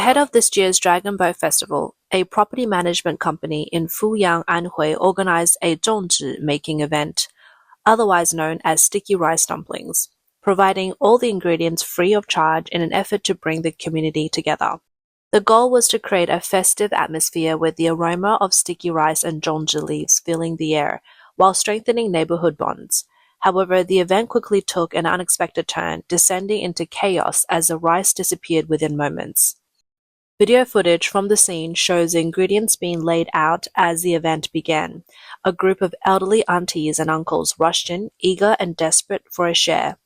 Ahead of this year's Dragon Boat Festival, a property management company in Fuyang, Anhui organized a zongzi-making event, otherwise known as sticky rice dumplings, providing all the ingredients free of charge in an effort to bring the community together. The goal was to create a festive atmosphere with the aroma of sticky rice and zongzi leaves filling the air, while strengthening neighborhood bonds. However, the event quickly took an unexpected turn, descending into chaos as the rice disappeared within moments. Video footage from the scene shows the ingredients being laid out as the event began. A group of elderly aunties and uncles rushed in, eager and desperate for a share.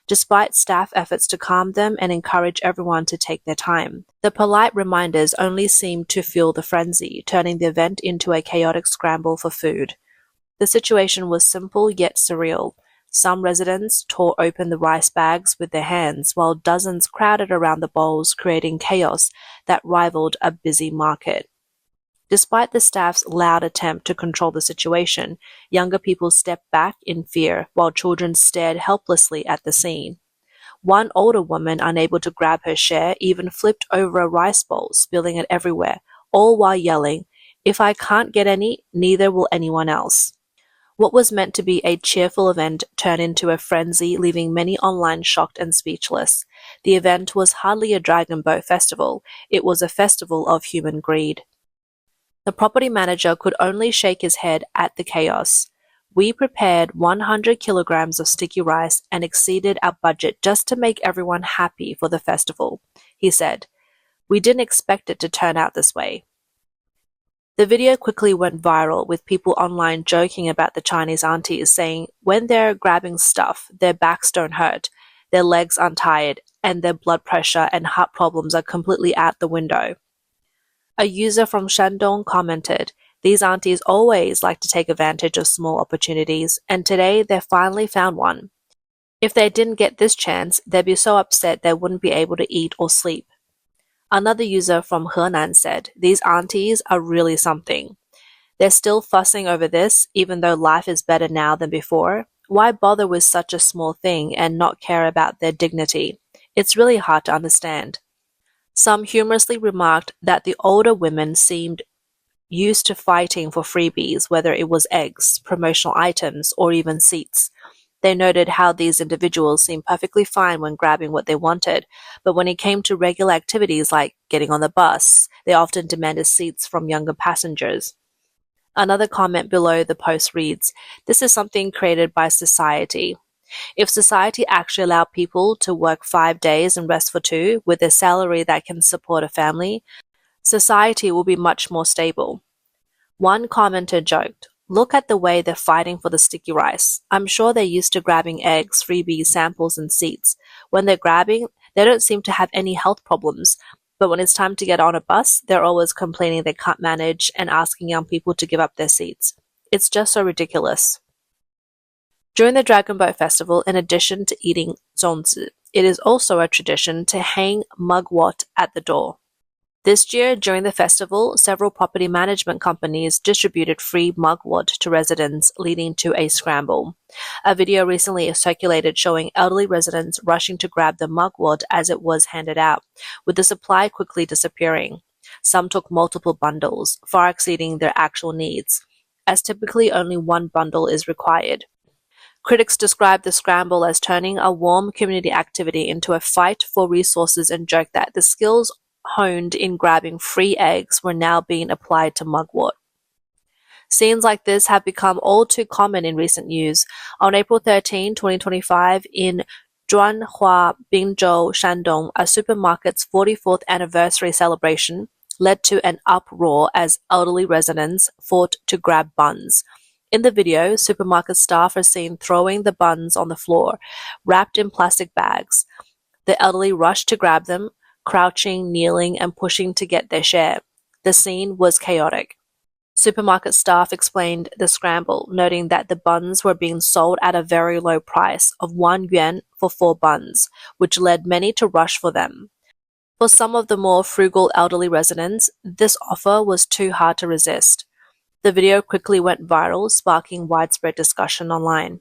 Despite staff efforts to calm them and encourage everyone to take their time, the polite reminders only seemed to fuel the frenzy, turning the event into a chaotic scramble for food. The situation was simple yet surreal. Some residents tore open the rice bags with their hands, while dozens crowded around the bowls, creating chaos that rivaled a busy market. Despite the staff's loud attempt to control the situation, younger people stepped back in fear, while children stared helplessly at the scene. One older woman, unable to grab her share, even flipped over a rice bowl, spilling it everywhere, all while yelling, "If I can't get any, neither will anyone else." What was meant to be a cheerful event turned into a frenzy, leaving many online shocked and speechless. The event was hardly a Dragon Boat Festival, it was a festival of human greed. The property manager could only shake his head at the chaos. "We prepared 100 kilograms of sticky rice and exceeded our budget just to make everyone happy for the festival," he said. "We didn't expect it to turn out this way." The video quickly went viral, with people online joking about the Chinese aunties, saying when they're grabbing stuff, their backs don't hurt, their legs aren't tired, and their blood pressure and heart problems are completely out the window. A user from Shandong commented, "These aunties always like to take advantage of small opportunities, and today they finally found one. If they didn't get this chance, they'd be so upset they wouldn't be able to eat or sleep." Another user from Henan said, "These aunties are really something. They're still fussing over this, even though life is better now than before. Why bother with such a small thing and not care about their dignity? It's really hard to understand." Some humorously remarked that the older women seemed used to fighting for freebies, whether it was eggs, promotional items, or even seats. They noted how these individuals seemed perfectly fine when grabbing what they wanted, but when it came to regular activities like getting on the bus, they often demanded seats from younger passengers. Another comment below the post reads, "This is something created by society. If society actually allowed people to work 5 days and rest for 2 with a salary that can support a family, society will be much more stable." One commenter joked, "Look at the way they're fighting for the sticky rice. I'm sure they're used to grabbing eggs, freebies, samples, and seats. When they're grabbing, they don't seem to have any health problems. But when it's time to get on a bus, they're always complaining they can't manage and asking young people to give up their seats. It's just so ridiculous." During the Dragon Boat Festival, in addition to eating zongzi, it is also a tradition to hang mugwort at the door. This year, during the festival, several property management companies distributed free mugwort to residents, leading to a scramble. A video recently circulated showing elderly residents rushing to grab the mugwort as it was handed out, with the supply quickly disappearing. Some took multiple bundles, far exceeding their actual needs, as typically only one bundle is required. Critics described the scramble as turning a warm community activity into a fight for resources and joked that the skills honed in grabbing free eggs were now being applied to mugwort. Scenes like this have become all too common in recent years. On April 13, 2025, in Zhuanhua, Bingzhou, Shandong, a supermarket's 44th anniversary celebration led to an uproar as elderly residents fought to grab buns. In the video, supermarket staff are seen throwing the buns on the floor, wrapped in plastic bags. The elderly rushed to grab them, crouching, kneeling, and pushing to get their share. The scene was chaotic. Supermarket staff explained the scramble, noting that the buns were being sold at a very low price of 1 yuan for 4 buns, which led many to rush for them. For some of the more frugal elderly residents, this offer was too hard to resist. The video quickly went viral, sparking widespread discussion online.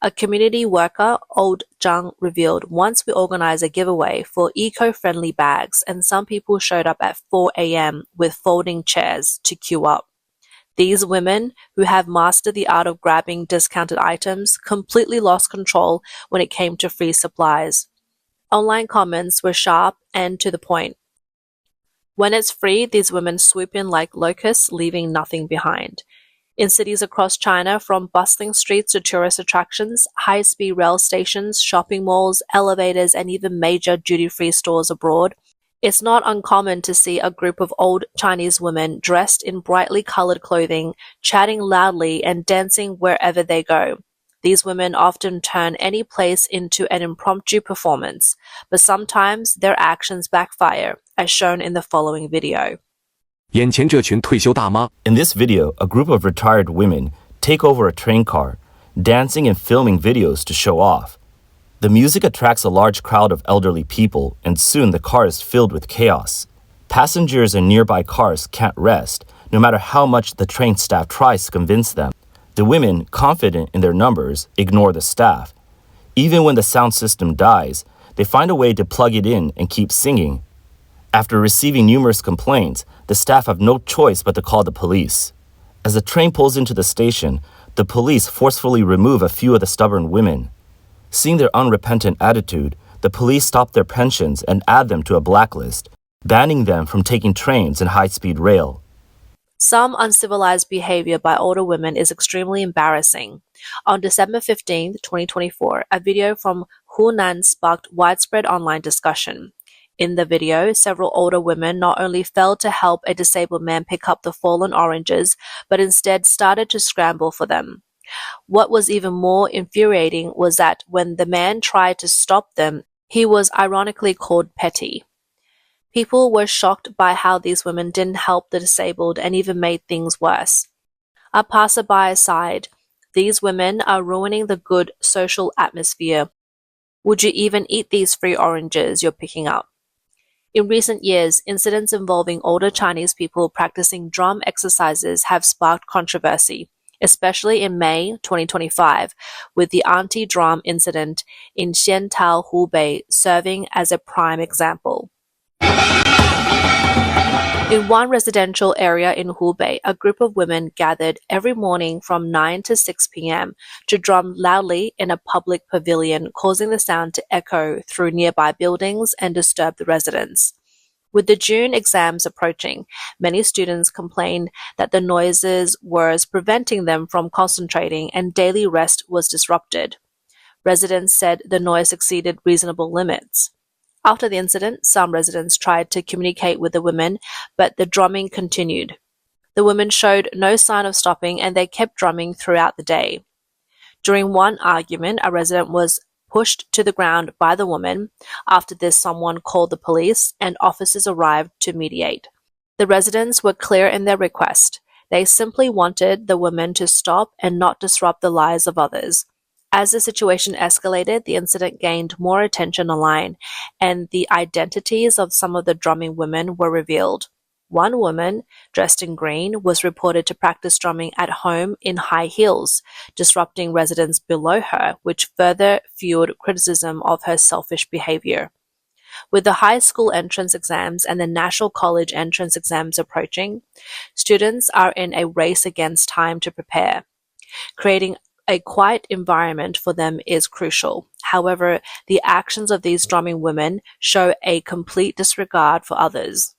A community worker, Old Zhang, revealed, once we organized a giveaway for eco-friendly bags and some people showed up at 4 a.m. with folding chairs to queue up. These women, who have mastered the art of grabbing discounted items, completely lost control when it came to free supplies. Online comments were sharp and to the point. When it's free, these women swoop in like locusts, leaving nothing behind. In cities across China, from bustling streets to tourist attractions, high-speed rail stations, shopping malls, elevators, and even major duty-free stores abroad, it's not uncommon to see a group of old Chinese women dressed in brightly colored clothing, chatting loudly and dancing wherever they go. These women often turn any place into an impromptu performance, but sometimes their actions backfire, as shown in the following video. 眼前这群退休大妈 In this video, a group of retired women take over a train car, dancing and filming videos to show off. The music attracts a large crowd of elderly people, and soon the car is filled with chaos. Passengers in nearby cars can't rest, no matter how much the train staff tries to convince them. The women, confident in their numbers, ignore the staff. Even when the sound system dies, they find a way to plug it in and keep singing. After receiving numerous complaints, the staff have no choice but to call the police. As the train pulls into the station, the police forcefully remove a few of the stubborn women. Seeing their unrepentant attitude, the police stop their pensions and add them to a blacklist, banning them from taking trains and high-speed rail. Some uncivilized behavior by older women is extremely embarrassing. On December 15, 2024, a video from Hunan sparked widespread online discussion. In the video, several older women not only failed to help a disabled man pick up the fallen oranges, but instead started to scramble for them. What was even more infuriating was that when the man tried to stop them, he was ironically called petty. People were shocked by how these women didn't help the disabled and even made things worse. A passerby aside, these women are ruining the good social atmosphere. Would you even eat these free oranges you're picking up? In recent years, incidents involving older Chinese people practicing drum exercises have sparked controversy, especially in May 2025, with the Auntie drum incident in Xiantao, Hubei, serving as a prime example. In one residential area in Hubei, a group of women gathered every morning from 9 to 6 p.m. to drum loudly in a public pavilion, causing the sound to echo through nearby buildings and disturb the residents. With the June exams approaching, many students complained that the noises were preventing them from concentrating and daily rest was disrupted. Residents said the noise exceeded reasonable limits. After the incident, some residents tried to communicate with the women, but the drumming continued. The women showed no sign of stopping and they kept drumming throughout the day. During one argument, a resident was pushed to the ground by the woman. After this, someone called the police and officers arrived to mediate. The residents were clear in their request. They simply wanted the women to stop and not disrupt the lives of others. As the situation escalated, the incident gained more attention online, and the identities of some of the drumming women were revealed. One woman, dressed in green, was reported to practice drumming at home in high heels, disrupting residents below her, which further fueled criticism of her selfish behavior. With the high school entrance exams and the national college entrance exams approaching, students are in a race against time to prepare. Creating a quiet environment for them is crucial. However, the actions of these drumming women show a complete disregard for others.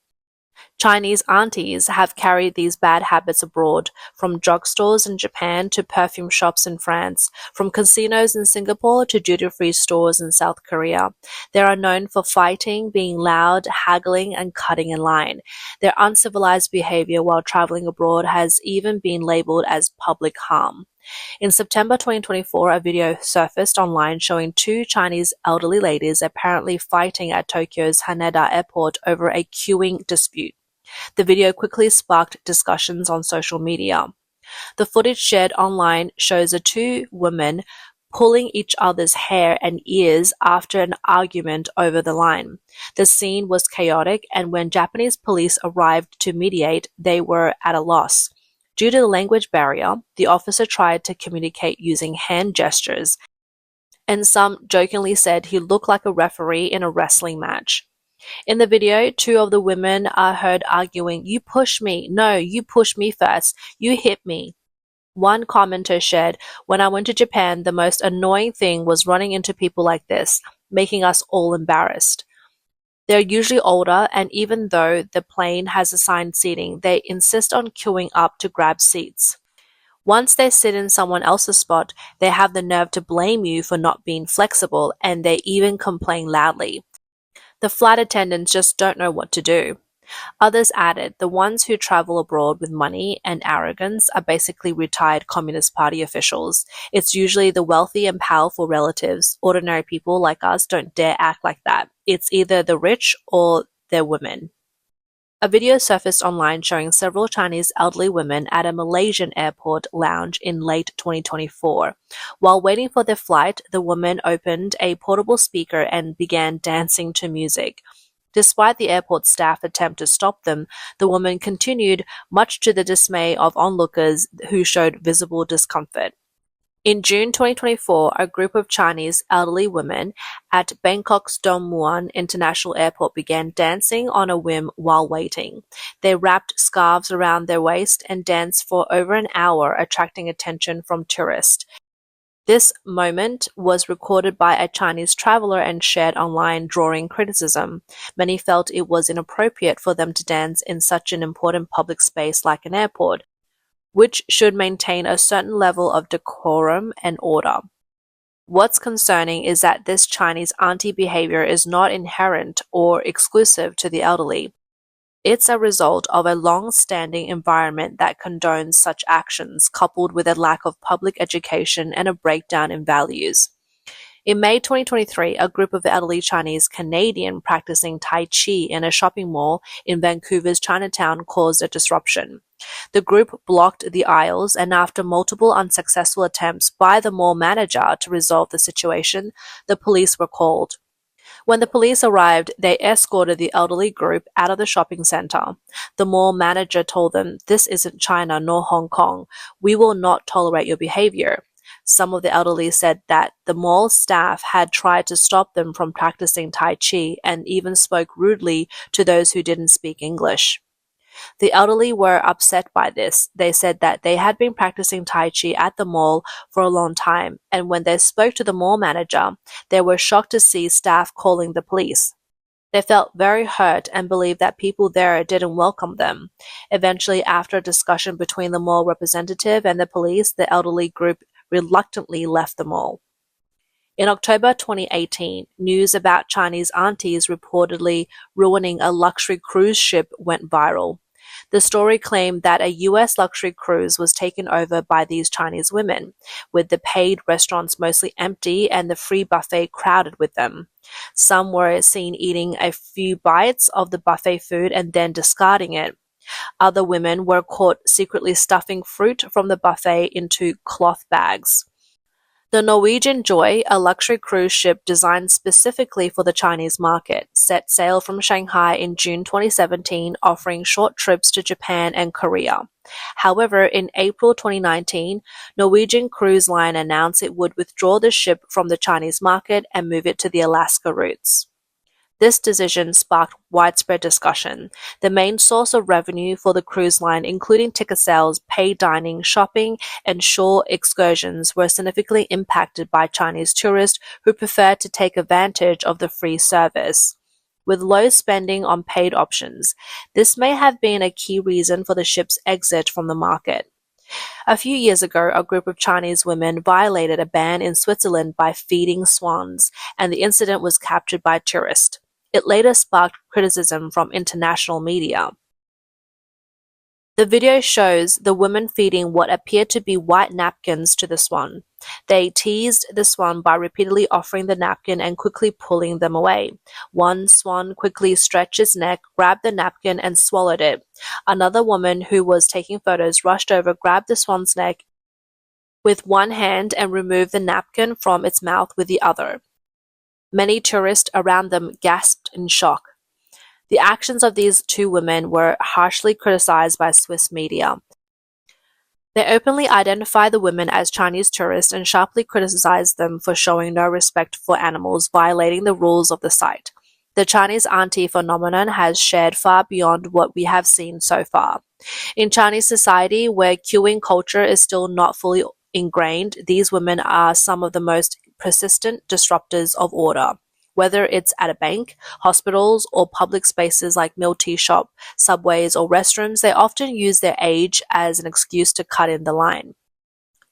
Chinese aunties have carried these bad habits abroad, from drugstores in Japan to perfume shops in France, from casinos in Singapore to duty-free stores in South Korea. They are known for fighting, being loud, haggling, and cutting in line. Their uncivilized behavior while traveling abroad has even been labeled as public harm. In September 2024, a video surfaced online showing two Chinese elderly ladies apparently fighting at Tokyo's Haneda Airport over a queuing dispute. The video quickly sparked discussions on social media. The footage shared online shows the two women pulling each other's hair and ears after an argument over the line. The scene was chaotic, and when Japanese police arrived to mediate, they were at a loss. Due to the language barrier, the officer tried to communicate using hand gestures, and some jokingly said he looked like a referee in a wrestling match. In the video, two of the women are heard arguing, "You pushed me. No, you pushed me first. You hit me." One commenter shared, "When I went to Japan, the most annoying thing was running into people like this, making us all embarrassed." They're usually older, and even though the plane has assigned seating, they insist on queuing up to grab seats. Once they sit in someone else's spot, they have the nerve to blame you for not being flexible, and they even complain loudly. The flight attendants just don't know what to do. Others added, the ones who travel abroad with money and arrogance are basically retired Communist Party officials. It's usually the wealthy and powerful relatives. Ordinary people like us don't dare act like that. It's either the rich or they're women. A video surfaced online showing several Chinese elderly women at a Malaysian airport lounge in late 2024. While waiting for their flight, the woman opened a portable speaker and began dancing to music. Despite the airport staff attempt to stop them, the woman continued, much to the dismay of onlookers who showed visible discomfort. In June 2024, a group of Chinese elderly women at Bangkok's Don Mueang International Airport began dancing on a whim while waiting. They wrapped scarves around their waist and danced for over an hour, attracting attention from tourists. This moment was recorded by a Chinese traveler and shared online, drawing criticism. Many felt it was inappropriate for them to dance in such an important public space like an airport, which should maintain a certain level of decorum and order. What's concerning is that this Chinese auntie behavior is not inherent or exclusive to the elderly. It's a result of a long-standing environment that condones such actions, coupled with a lack of public education and a breakdown in values. In May 2023, a group of elderly Chinese Canadian practicing Tai Chi in a shopping mall in Vancouver's Chinatown caused a disruption. The group blocked the aisles, and after multiple unsuccessful attempts by the mall manager to resolve the situation, the police were called. When the police arrived, they escorted the elderly group out of the shopping center. The mall manager told them, "This isn't China nor Hong Kong. We will not tolerate your behavior." Some of the elderly said that the mall staff had tried to stop them from practicing Tai Chi and even spoke rudely to those who didn't speak English. The elderly were upset by this. They said that they had been practicing Tai Chi at the mall for a long time, and when they spoke to the mall manager, they were shocked to see staff calling the police. They felt very hurt and believed that people there didn't welcome them. Eventually, after a discussion between the mall representative and the police, the elderly group reluctantly left the mall. In October 2018, news about Chinese aunties reportedly ruining a luxury cruise ship went viral. The story claimed that a US luxury cruise was taken over by these Chinese women, with the paid restaurants mostly empty and the free buffet crowded with them. Some were seen eating a few bites of the buffet food and then discarding it. Other women were caught secretly stuffing fruit from the buffet into cloth bags. The Norwegian Joy, a luxury cruise ship designed specifically for the Chinese market, set sail from Shanghai in June 2017, offering short trips to Japan and Korea. However, in April 2019, Norwegian Cruise Line announced it would withdraw the ship from the Chinese market and move it to the Alaska routes. This decision sparked widespread discussion. The main source of revenue for the cruise line, including ticket sales, paid dining, shopping, and shore excursions, were significantly impacted by Chinese tourists who preferred to take advantage of the free service. With low spending on paid options, this may have been a key reason for the ship's exit from the market. A few years ago, a group of Chinese women violated a ban in Switzerland by feeding swans, and the incident was captured by tourists. It later sparked criticism from international media. The video shows the women feeding what appeared to be white napkins to the swan. They teased the swan by repeatedly offering the napkin and quickly pulling them away. One swan quickly stretched its neck, grabbed the napkin, and swallowed it. Another woman who was taking photos rushed over, grabbed the swan's neck with one hand, and removed the napkin from its mouth with the other. Many tourists around them gasped in shock. The actions of these two women were harshly criticized by Swiss media. They openly identify the women as Chinese tourists and sharply criticize them for showing no respect for animals, violating the rules of the site. The Chinese auntie phenomenon has shared far beyond what we have seen so far. In Chinese society, where queuing culture is still not fully ingrained, these women are some of the most persistent disruptors of order. Whether it's at a bank, hospitals, or public spaces like milk tea shop, subways, or restrooms, they often use their age as an excuse to cut in the line.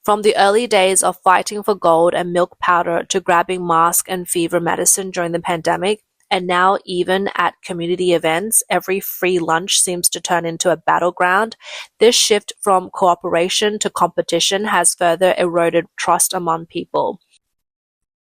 From the early days of fighting for gold and milk powder to grabbing mask and fever medicine during the pandemic, and now even at community events, every free lunch seems to turn into a battleground. This shift from cooperation to competition has further eroded trust among people.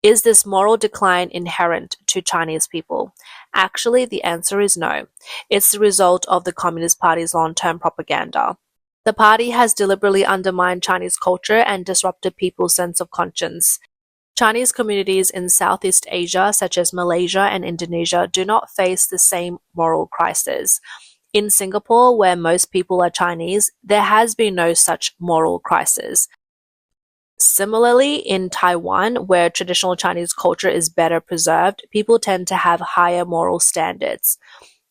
Is this moral decline inherent to Chinese people? Actually, the answer is no. It's the result of the Communist Party's long-term propaganda. The party has deliberately undermined Chinese culture and disrupted people's sense of conscience. Chinese communities in Southeast Asia, such as Malaysia and Indonesia, do not face the same moral crisis. In Singapore, where most people are Chinese, there has been no such moral crisis. Similarly, in Taiwan, where traditional Chinese culture is better preserved, people tend to have higher moral standards.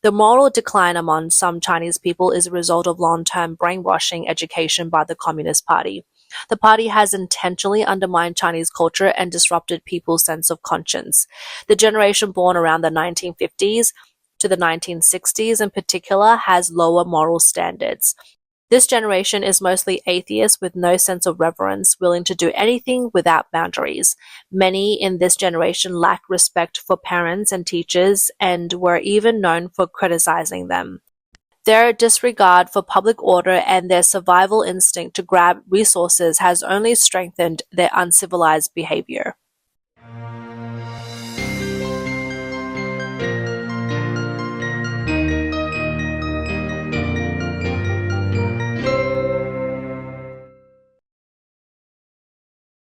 The moral decline among some Chinese people is a result of long-term brainwashing education by the Communist Party. The party has intentionally undermined Chinese culture and disrupted people's sense of conscience. The generation born around the 1950s to the 1960s in particular has lower moral standards. This generation is mostly atheists with no sense of reverence, willing to do anything without boundaries. Many in this generation lack respect for parents and teachers and were even known for criticizing them. Their disregard for public order and their survival instinct to grab resources has only strengthened their uncivilized behavior.